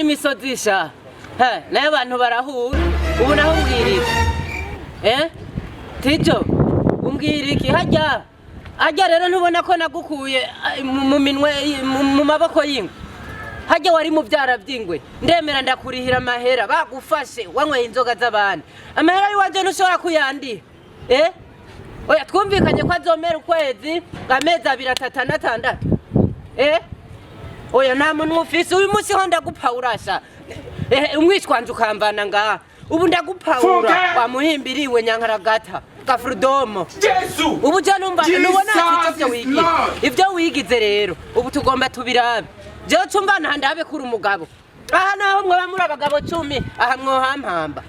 n'imisozi sha nayo abantu barahura ubu naho mbwiriki tijo umbwiriki hajya rero ntubona ko nagukuye mu minwe mu maboko y'ingwe hajya wari mu byara by'ingwe ndemera ndakurihira amahera bagufashe wanyweye inzoga z'abandi amahera y'uwaje ntushobora kuyandiha oya twumvikanye ko azomera ukwezi amezi 2 3 oya nta muntu ufise uyu munsi ho ndagupawurasha umwishwanje ukambana ngaha ubu ndagupawura wamuhimbiriwe nyankaragata Gafrudomo Jesu ubu je numva nubona ivyo wigize rero ubu tugomba tubirabe je cumva ntandabe kuri umugabo aha naho mwe bamuri abagabo 10 aha mwohampamba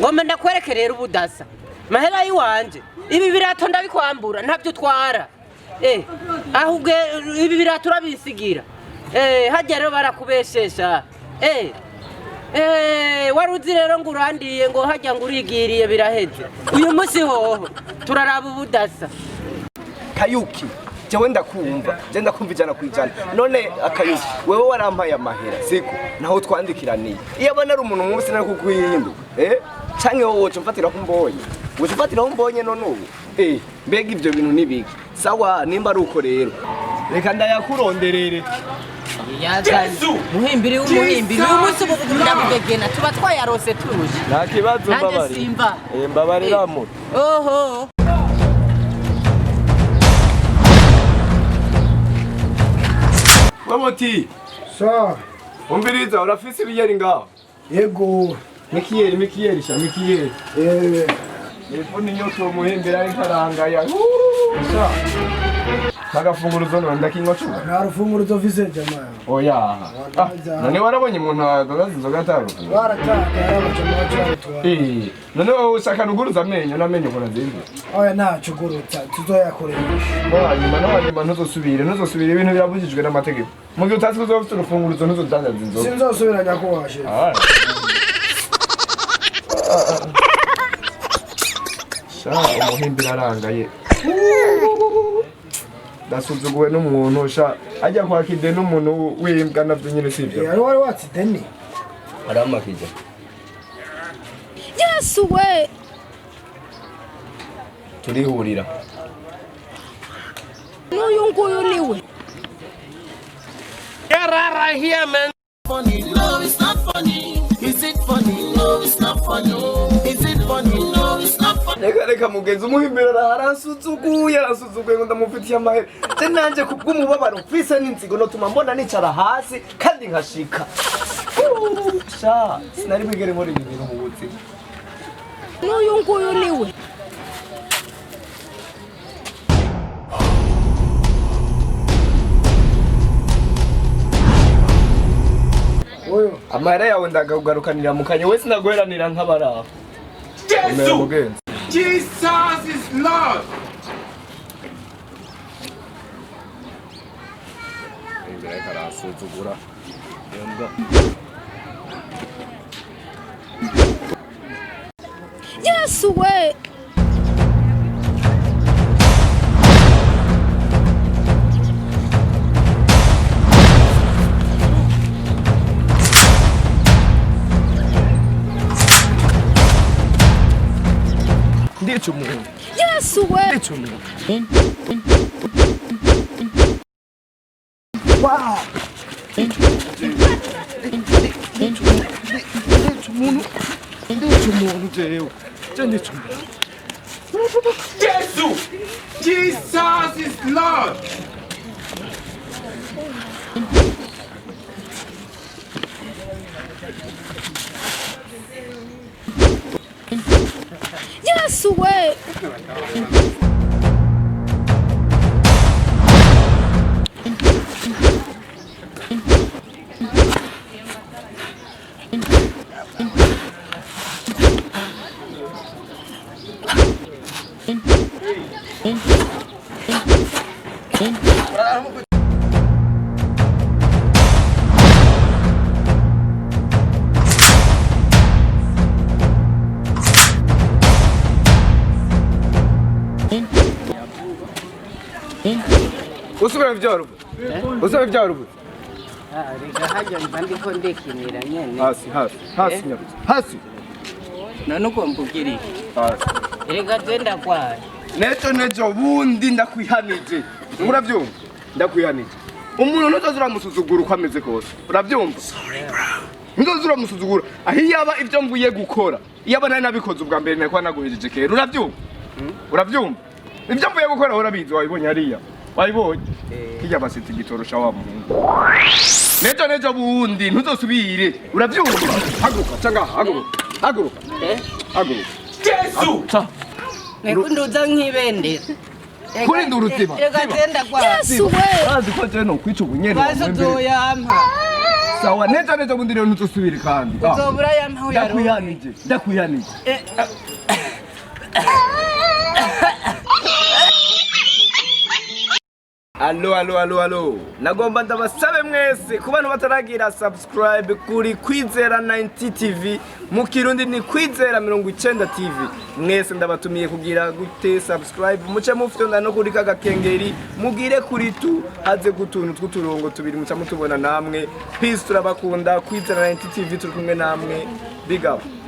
ngomba ndakwereke rero ubudasa mahera yiwanje ibi birato ndabikwambura ntavyo twara ahubwe ibi birato urabisigira hajya rero barakubeshesha waruzi rero ngo urandiye ngo hajya ngo urigiriye biraheze uyu munsi hoho turaraba ubudasa Kayuki jewe ndakumva ijana kwijana none Akayuki wewe warampaye amahera siko naho twandikiraniye iyo abana ari umuntu mwese nari kukwiyindu canke wowe ufatira ko mbonye none ubu mbega ivyo bintu nibiki sawa nimba ari uko rero reka ndayakuronderere Jesu muhimbiri uyu munsi ndamugegena tuba twayarose tuje nta kibazo mbabariramo oho Wamoti Sa umbiriza urafise ibiyeri ngaho yego Mikiyeri Nifuni nyoto muhimbira ari karangaya Sa Nagafunguruzo no ndakinywa cyo nta rufunguruzo vise jamaa oya none warabonye umuntu agaza inzoga ataruka warataka yarabajama cyatwa none wowe ushaka nuguruza amenyo namenyo ko nazimbe oya ntacu gurutsa tuzoyakoresha nyuma ntuzosubire ibintu birabujijwe n'amategeko mu gihe utazi kuzofite urufunguruzo ntuzodandaza inzoga sinzosubiranya ko washe umuhimbira arangaye dasuzuguwe n'umuntu ajya kwakide n'umuntu wimbwa navyo nyine sivyo yari wari watsideni aramakije Yesu we turihurira n'uyu nguyu niwe Get right here man funny no it's not funny is it funny no it's not funny is it funny no it's not funny reka mugenzi umuhimbira arasuzuguye ngo ndamufitiye amahera je nanje kubw'umubabaro mfise n'inzigo no tuma mbona nicara hasi kandi nkashika sinari bwigere muri ibi bintu mu buzima n'uyu nguyu niwe amahera yawe ndagarukanira mu kanya we sinaguheranira nk'abaraho Jesu Jesus is Lord Yesu we ndica umuntu Yesu we ndica umuntu Jesus is Lord Yesu we usubira ibyarubu reka hajya mba ndiko ndekinira nyene hasi nyabuzi hasi none uko mbugiri hasi reka zenda kwaye nejo bundi ndakwihanije uravyumva ndakwihanije umuntu ntazura musuzugura uko ameze kose uravyumva ntazura musuzugura ahiyaba ivyo mvuye gukora iyaba nari nabikoze ubwa mbere nako naguhejeje kera uravyumva ivyo mvuye gukora urabizi wabibonye hariya wabibonye kijya basita igitorosha wa muhungu nejo bundi ntuzosubire uravyumva haguruka cyangwa haguruka Yesu nekunduza nk'ibendera kuri ndurutima reka zenda kwaye Yesu we bazi ko je no kwica ubunyene bazo zoyampa sawa nejo bundi rero ntuzosubire kandi uzobura yampa uyaronke ndakwihanije Allo nagomba ndabasabe mwese ku bantu bataragira subscribe kuri Kwizera 90 TV mu Kirundi ni Kwizera 90 TV mwese ndabatumiye kugira gute subscribe muce mufite no kuri kagakengeri mugire kuri tu haze gutuntu tw'uturongo tubiri muca mutubona namwe peace turabakunda Kwizera 90 TV turi kumwe namwe big up